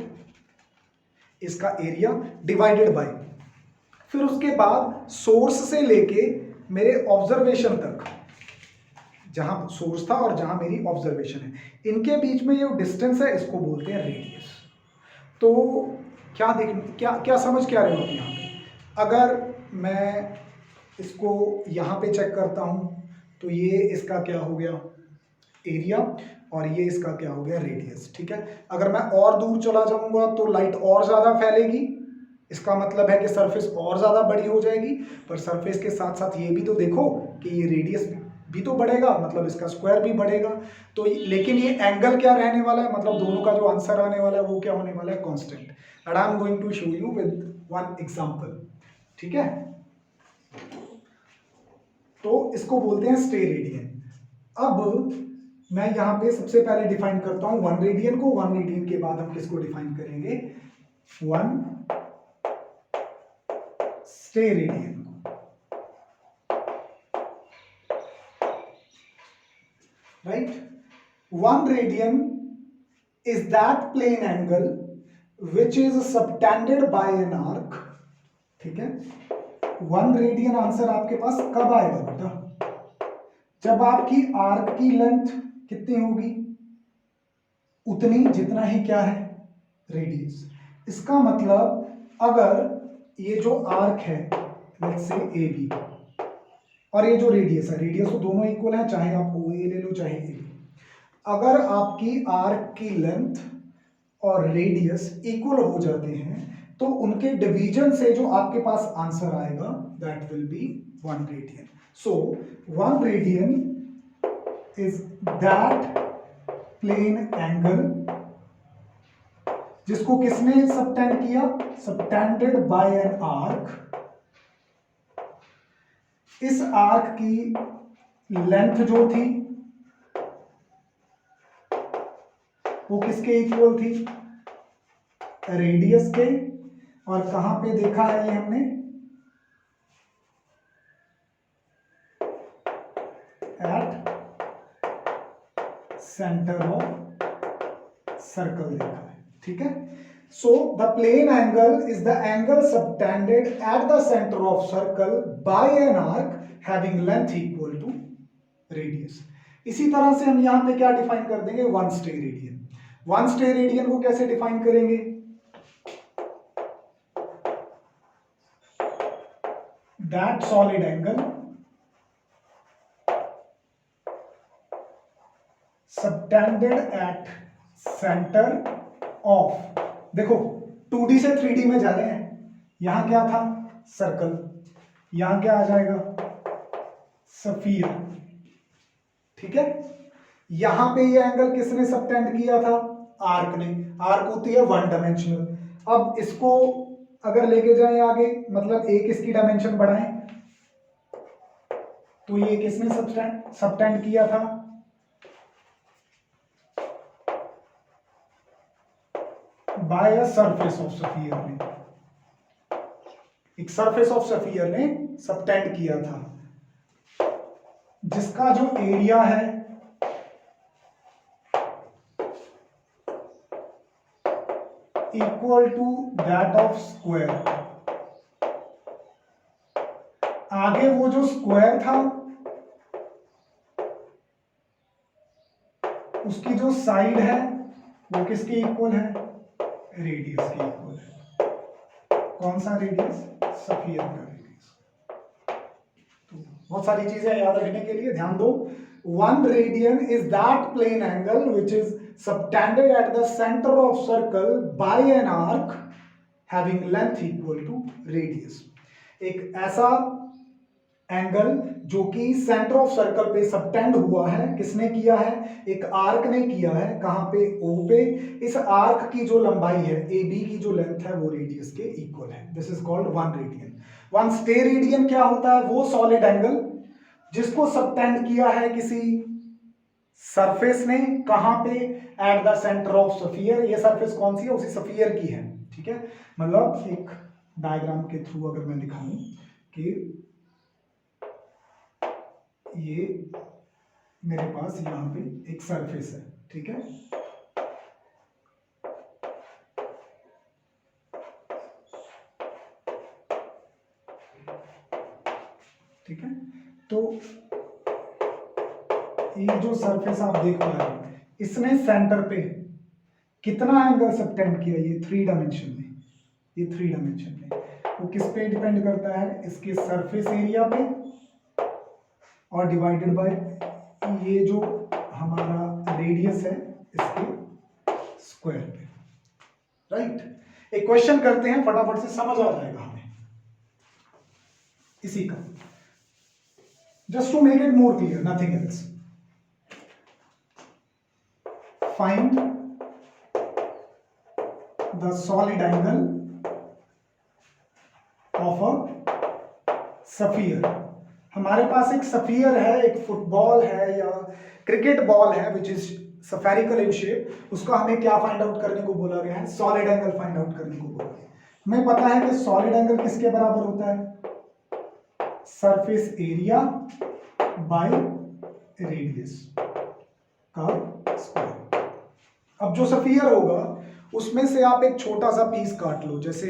इसका एरिया डिवाइडेड बाय, फिर उसके बाद सोर्स से लेके मेरे ऑब्जर्वेशन तक, जहां सोर्स था और जहां मेरी ऑब्जर्वेशन है, इनके बीच में ये डिस्टेंस है, इसको बोलते हैं रेडियस। तो क्या समझ क्या रहे हो यहाँ पे, अगर मैं इसको यहाँ पे चेक करता हूँ तो ये इसका क्या हो गया, एरिया, और ये इसका क्या हो गया, रेडियस। ठीक है, अगर मैं और दूर चला जाऊंगा तो लाइट और ज्यादा फैलेगी, इसका मतलब है कि सरफेस और ज्यादा बड़ी हो जाएगी। पर सरफेस के साथ साथ ये भी तो देखो कि ये रेडियस भी तो बढ़ेगा, मतलब इसका स्क्वायर भी बढ़ेगा। तो लेकिन ये एंगल क्या रहने वाला है, मतलब दोनों का जो आंसर आने वाला है वो क्या होने वाला है, constant. And I am going to show you with one example. ठीक है, तो इसको बोलते हैं स्टे रेडियन। अब मैं यहां पे सबसे पहले डिफाइन करता हूं 1 रेडियन को, 1 रेडियन के बाद हम किसको डिफाइन करेंगे, 1 स्टे रेडियन को। Right, 1 radian is that plane angle which is subtended by an arc. ठीक है, 1 रेडियन आंसर आपके पास कब आएगा बेटा, जब आपकी आर्क की लेंथ कितनी होगी, उतनी जितना ही क्या है, रेडियस। इसका मतलब अगर ये जो आर्क है, लेट्स से ए बी, और ये जो रेडियस है, रेडियस तो दोनों इक्वल है, चाहे आप ओ ए ले लो चाहे ए, अगर आपकी आर्क की लेंथ और रेडियस इक्वल हो जाते हैं तो उनके डिवीजन से जो आपके पास आंसर आएगा that will be 1 radian. So 1 radian is that plane angle जिसको किसने सबटेंड किया, सबटेंडेड बाय एन आर्क। इस आर्क की लेंथ जो थी वो किसके इक्वल थी, रेडियस के। और कहां पे देखा है ये हमने, एट सेंटर ऑफ सर्कल देखा है। ठीक है, so the plane angle is the angle subtended at the centre of circle by an arc having length equal to radius. इसी तरह से हम यहां पे क्या डिफाइन कर देंगे, 1 स्टे रेडियन। 1 स्टे रेडियन को कैसे डिफाइन करेंगे, that solid angle subtended at center of, देखो 2D से 3D में जा रहे हैं, यहां क्या था सर्कल, यहां क्या आ जाएगा सफियर, ठीक है। यहां पे ये एंगल किसने सबटेंड किया था, आर्क ने। आर्क होती है वन डायमेंशनल। अब इसको अगर लेके जाए आगे, मतलब एक इसकी डायमेंशन बढ़ाएं, तो ये किसने सबटेंड किया था, by a surface of sphere ने, एक सरफेस ऑफ सफियर ने सबटेंड किया था, जिसका जो एरिया है equal to that of square. आगे वो जो स्क्वायर था उसकी जो साइड है वो किसके इक्वल है, रेडियस के इक्वल है। कौन सा रेडियस, सफियर का रेडियस। तो बहुत सारी चीजें याद रखने के लिए ध्यान दो। 1 radian is that plane angle which is subtended at the center of circle by an arc having length equal to radius। एक ऐसा एंगल जो कि सेंटर ऑफ सर्कल पे सबटेंड हुआ है, किसने किया है, एक आर्क ने किया है। कहां पे, ओ पे। इस आर्क की जो लंबाई है, ए बी की जो लेंथ है वो रेडियस के इक्वल है। This is called 1 radian. 1 steradian क्या होता है, वो सॉलिड एंगल जिसको सबटेंड किया है किसी सरफेस ने, कहां पे, eight the centre of sphere. ये सरफेस कौन सी है, उसी सफियर की है, ठीक है। मतलब एक डायग्राम के थ्रू अगर मैं दिखाऊं कि ये मेरे पास यहां पे एक सरफेस है, ठीक है। ठीक है, तो ये जो सरफेस आप देख पा रहे हो, इसने सेंटर पे कितना एंगल सबटेंड किया, ये 3 डायमेंशन में, ये 3 डायमेंशन में। वो किस पे डिपेंड करता है, इसके सरफेस एरिया पे और डिवाइडेड बाय ये जो हमारा रेडियस है इसके स्क्वायर पे, राइट। एक क्वेश्चन करते हैं, फटाफट से समझ आ जाएगा हमें इसी का, just to make it more clear, nothing else. Find the solid angle of a sphere. हमारे पास एक सफियर है, एक फुटबॉल है या क्रिकेट बॉल है which is spherical in shape. उसका हमें क्या फाइंड आउट करने को बोला गया है, सॉलिड एंगल फाइंड आउट करने को बोला गया है। हमें पता है कि सॉलिड एंगल किसके बराबर होता है, सरफेस एरिया बाय रेडियस का स्क्वायर। अब जो सफियर होगा उसमें से आप एक छोटा सा पीस काट लो, जैसे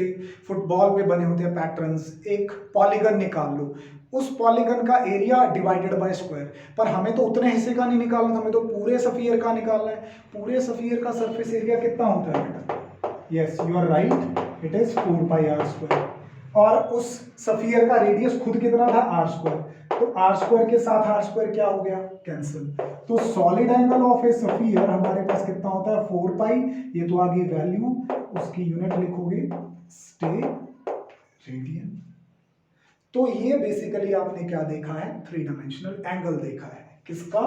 फुटबॉल पे बने होते हैं पैटर्न्स, एक पॉलीगन निकाल लो। उस पॉलीगन का एरिया डिवाइडेड बाय स्क्वायर। पर हमें तो उतने हिस्से का नहीं निकालना, हमें तो पूरे सफियर का निकालना है। पूरे सफियर का सरफेस एरिया कितना होता है बेटा, yes you are right, it is 4 pi r square. और उस सफियर का रेडियस खुद कितना था, आर स्क्वायर। तो आर स्क्वायर के साथ आर स्क्वायर क्या हो गया, कैंसिल। तो solid angle of a sphere हमारे पास कितना होता है, 4 पाई। ये तो आगे वैल्यू, उसकी यूनिट लिखोगे स्टे रेडियन। तो ये बेसिकली आपने क्या देखा है, 3 डायमेंशनल एंगल देखा है, किसका,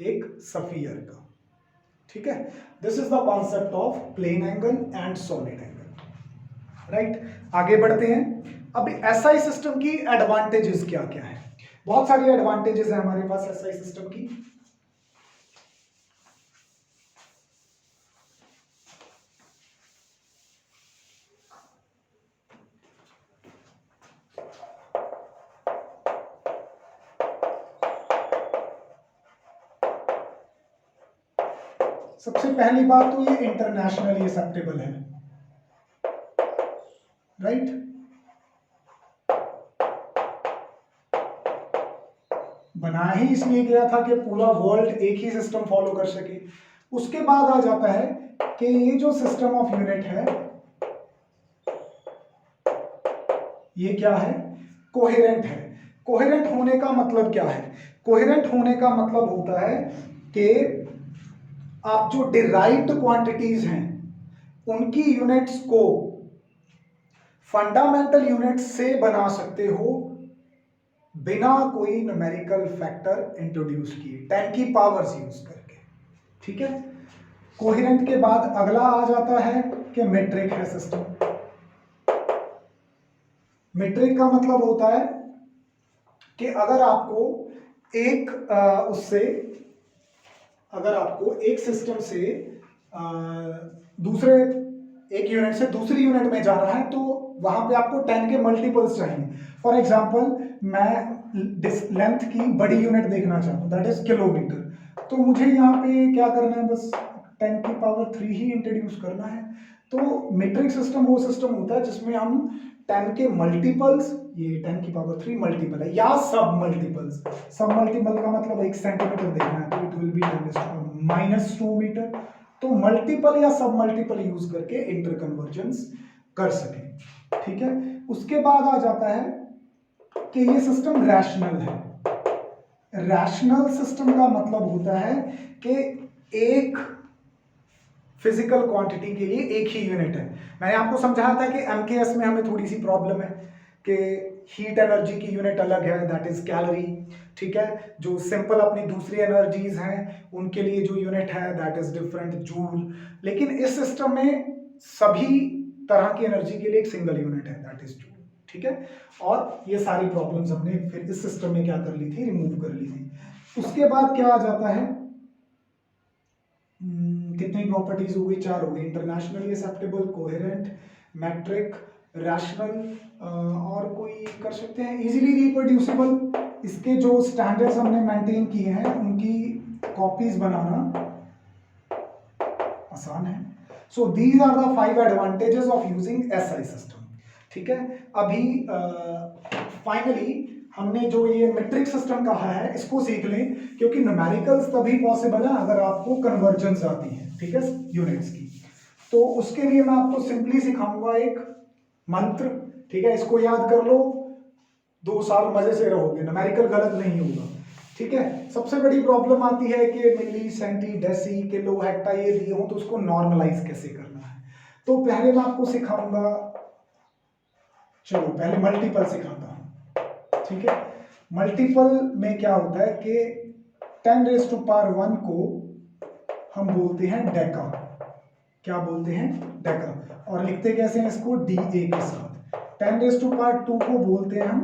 एक सफियर का, ठीक है। This is the concept of plane angle and solid angle, right. आगे बढ़ते हैं। अब एसआई सिस्टम की एडवांटेजेस क्या क्या है। बहुत सारी एडवांटेजेस है हमारे पास एसआई सिस्टम की। सबसे पहली बात तो ये इंटरनेशनली एक्सेप्टेबल है, राइट। बनाया ही इसलिए गया था कि पूरा वर्ल्ड एक ही सिस्टम फॉलो कर सके। उसके बाद आ जाता है कि ये जो सिस्टम ऑफ यूनिट है ये क्या है, कोहेरेंट है। कोहेरेंट होने का मतलब क्या है? कोहेरेंट होने का मतलब होता है कि आप जो डिराइव्ड क्वांटिटीज हैं उनकी यूनिट्स को फंडामेंटल यूनिट्स से बना सकते हो बिना कोई न्यूमेरिकल फैक्टर इंट्रोड्यूस किए, 10 की पावर्स यूज करके। ठीक है, कोहेरेंट के बाद अगला आ जाता है कि मीट्रिक है सिस्टम। मीट्रिक का मतलब होता है कि अगर आपको एक सिस्टम से दूसरे एक यूनिट से दूसरी यूनिट में जाना है तो वहां पे आपको 10 के मल्टीपल्स चाहिए। फॉर एग्जांपल मैं लेंथ की बड़ी यूनिट देखना चाहता हूँ, दैट इज किलोमीटर, तो मुझे यहाँ पे क्या करना है, बस 10 की पावर 3 ही इंट्रोड्यूस करना है। तो मीट्रिक सिस्टम वो सिस्टम होता है जिसमें हम 10 के मल्टीपल्स, ये 10 की पावर 3 मल्टीपल है, या सब मल्टीपल्स। सब मल्टीपल का मतलब 1 सेंटीमीटर देखना है तो इट विल बी -2 मीटर। तो मल्टीपल या सब मल्टीपल यूज करके इंटर कन्वर्जेंस कर सके। ठीक है, उसके बाद आ जाता है कि ये सिस्टम रैशनल है। रैशनल सिस्टम का मतलब होता है कि एक फिजिकल क्वांटिटी के लिए एक ही यूनिट है। मैंने आपको समझाया था कि एमकेएस में हमें थोड़ी सी प्रॉब्लम है कि हीट एनर्जी की यूनिट अलग है, दैट इज कैलोरी। ठीक है, जो सिंपल अपनी दूसरी एनर्जीज हैं उनके लिए जो यूनिट है दैट इज डिफरेंट, जूल। लेकिन इस सिस्टम में सभी तरह की एनर्जी के लिए एक सिंगल यूनिट है, दैट इज जूल। ठीक है, और ये सारी प्रॉब्लम्स हमने फिर इस सिस्टम में क्या कर ली थी, रिमूव कर ली थी। उसके बाद क्या आ जाता है, कितनी प्रॉपर्टीज हो गई, 4 हो गई, internationally acceptable, coherent, metric, rational, और कोई कर सकते हैं इजीली रिप्रोड्यूसिबल। इसके जो स्टैंडर्ड्स हमने मेंटेन किए हैं उनकी कॉपीज बनाना आसान है। So these are the 5 advantages of using SI system. ठीक है, अभी फाइनली हमने जो ये मीट्रिक सिस्टम कहा है इसको सीख लें, क्योंकि न्यूमेरिकल्स तभी पॉसिबल है अगर आपको कन्वर्जेंस आती है, ठीक है, यूनिट्स की। तो उसके लिए मैं आपको सिंपली सिखाऊंगा एक मंत्र। ठीक है, इसको याद कर लो, 2 साल मजे से रहोगे, न्यूमेरिकल गलत नहीं होगा। ठीक है, सबसे बड़ी प्रॉब्लम आती है कि मिली, सेंटी, डेसी, किलो, हेक्टा ये दिए हो तो उसको नॉर्मलाइज कैसे करना है। तो पहले मैं आपको सिखाऊंगा, चलो पहले मल्टीपल सिखाता हूं। ठीक है, मल्टीपल में क्या होता है कि 10⁻⁴ को हम बोलते हैं डेका। क्या बोलते हैं, डेका। और लिखते कैसे हैं इसको, डी ए के साथ। 10⁻² को बोलते हैं हम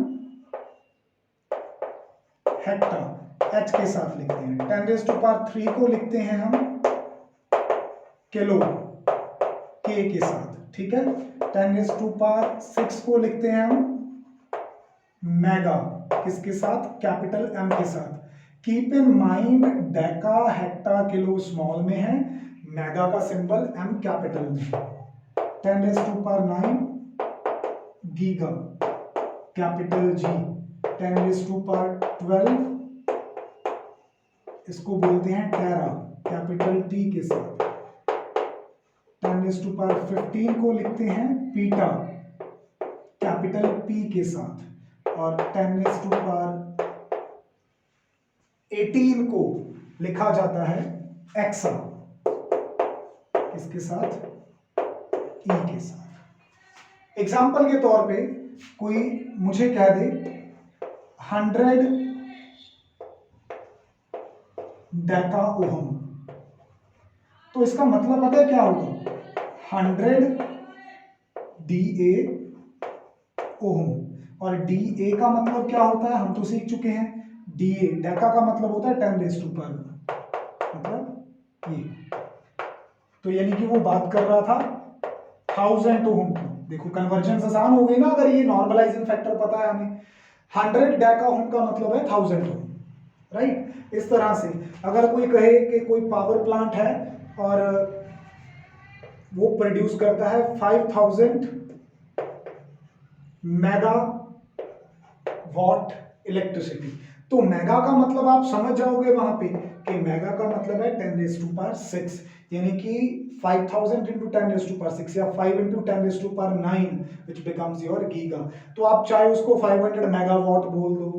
हेक्टा, एच के साथ लिखते हैं। 10⁻³ को लिखते हैं हम किलो, के के साथ। ठीक है, 10⁻⁶ को लिखते हैं हम मेगा, किसके साथ, कैपिटल एम के साथ। Keep in mind Deka, hecta, kilo small में है, मेगा का सिंबल एम कैपिटल में। 10⁻⁹ गीगा, कैपिटल जी। 10⁻12 इसको बोलते हैं टेरा, कैपिटल टी के साथ। 10⁻15 को लिखते हैं पीटा, कैपिटल पी के साथ। और 10⁻18 को लिखा जाता है एक्सा, किसके साथ, ई के साथ। एग्जाम्पल के तौर पे कोई मुझे कह दे 100 डेका ओहम, तो इसका मतलब पता है क्या होगा, 100 DA ओहम। और DA का मतलब क्या होता है, हम तो सीख चुके हैं। DA डेका का मतलब होता है 10⁻⁴, मतलब ये। तो यानी कि वो बात कर रहा था 1000 ओहम की। देखो कन्वर्जेंस आसान हो गई ना, अगर ये नॉर्मलाइजिंग फैक्टर पता है हमें। 100 डेका ओहम का मतलब है 1000 ओहम, राइट। इस तरह से अगर कोई कहे कि कोई पावर प्लांट है और वो प्रोड्यूस करता है 5000 मेगा वॉट इलेक्ट्रिसिटी, तो मेगा का मतलब आप समझ जाओगे वहां पे कि मेगा का मतलब है 10⁶, यानी कि 5000 इंटू 10⁶, या 5 into 10⁹ which becomes your giga. तो आप चाहे उसको 500 मेगावाट बोल दो,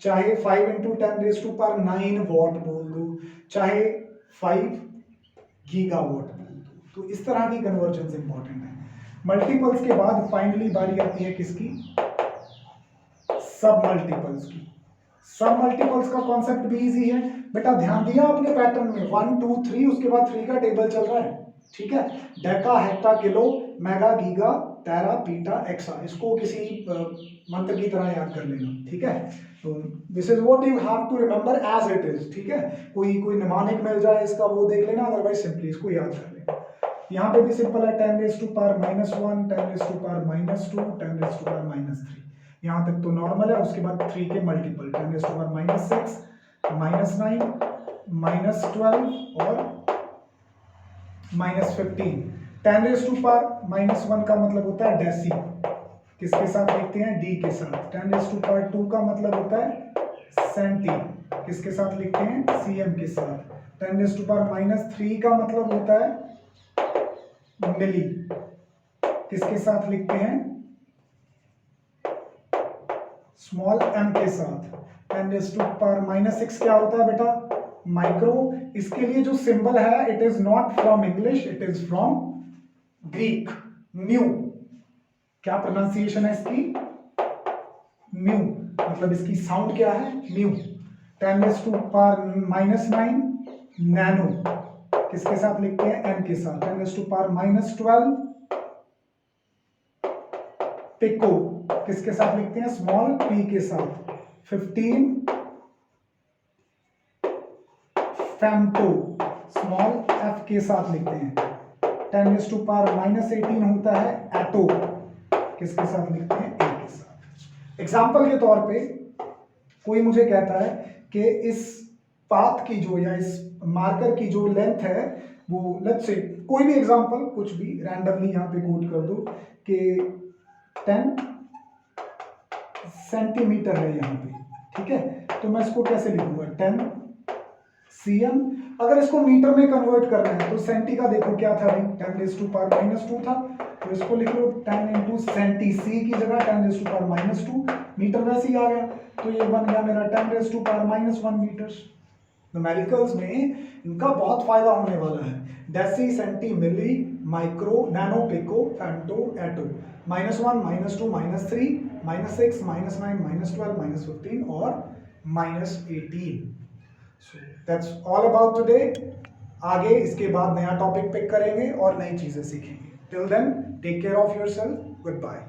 चाहे 5 इंटू 10⁹ वॉट बोल दो, चाहे 5 गीगावाट बोल दो। तो इस तरह की कन्वर्जन इंपॉर्टेंट है। मल्टीपल्स के बाद फाइनली बारी आती है किसकी? सब मल्टीपल्स की। सब मल्टीपल्स का कॉन्सेप्ट भी इजी है बेटा, ध्यान दिया आपने पैटर्न में 1 2 3, उसके बाद 3 का टेबल चल रहा है, ठीक है। Deca, hecta, kilo, mega, giga, tera, peta, exa, इसको किसी मंत्र की तरह याद कर लेना, ठीक है। तो this is what you have to remember as it is, ठीक है। कोई निमानिक मिल जाए इसका वो देख लेना, अदरवाइज सिंपली इसको याद कर लेना। यहाँ पे भी सिंपल है, 10⁻⁻1, 10⁻⁻2, 10⁻⁻3। यहाँ तक तो नॉर्मल है। उसके बाद 3 के मल्टीपल 10⁻⁻6, -9, -12 और -15। 10⁻⁻1 का मतलब होता है डेसी, किसके साथ लिखते हैं? डी के साथ। 10⁻2 का मतलब होता है सेंटी, किसके साथ लिखते हैं? सीएम के साथ। 10⁻⁻3 का मतलब होता है मिली, किसके साथ लिखते हैं? स्मॉल एम के साथ। 10⁻⁻6 क्या होता है बेटा? माइक्रो। इसके लिए जो सिंबल है, it is not from English, it is from Greek, mu. क्या प्रोनाउंसिएशन है इसकी? म्यू, मतलब इसकी साउंड क्या है? म्यू। 10⁻⁻9 नैनो, किसके साथ लिखते हैं? एन के साथ। 10⁻⁻12 पिको, किसके साथ लिखते हैं? स्मॉल पी के साथ। 15 फेम्टो, स्मॉल एफ के साथ लिखते हैं। 10⁻⁻18 होता है एटो, किसके साथ लिखते हैं? ए के साथ। एग्जाम्पल के तौर पे कोई मुझे कहता है कि इस पाथ की जो, या इस मार्कर की जो लेंथ है, वो लेट्स से कोई भी एग्जाम्पल, कुछ भी रैंडमली यहाँ पे कोट कर दो कि 10 सेंटीमीटर है यहाँ पे, ठीक है। तो मैं इसको कैसे लिखूंगा? 10 cm। अगर इसको मीटर में कन्वर्ट करना है तो सेंटी का देखो क्या था भाई? 10⁻⁻2 था, तो इसको लिख लो 10 इंटू सेंटी, सी की जगह 10⁻⁻2, मीटर वैसे ही आ गया। तो ये बन गया मेरा 10⁻⁻1 मीटर्स। न्यूमेरिकल्स में इनका बहुत फायदा होने वाला है। डेसी, सेंटी, मिली, माइक्रो, नैनो, पिको, फेम्टो, एटो। -1, -2, -3, -6, -9, -12, -15 और -18। So that's all about today. आगे इसके बाद नया टॉपिक पिक करेंगे और नई चीजें सीखेंगे। Till then, take care of yourself. Goodbye.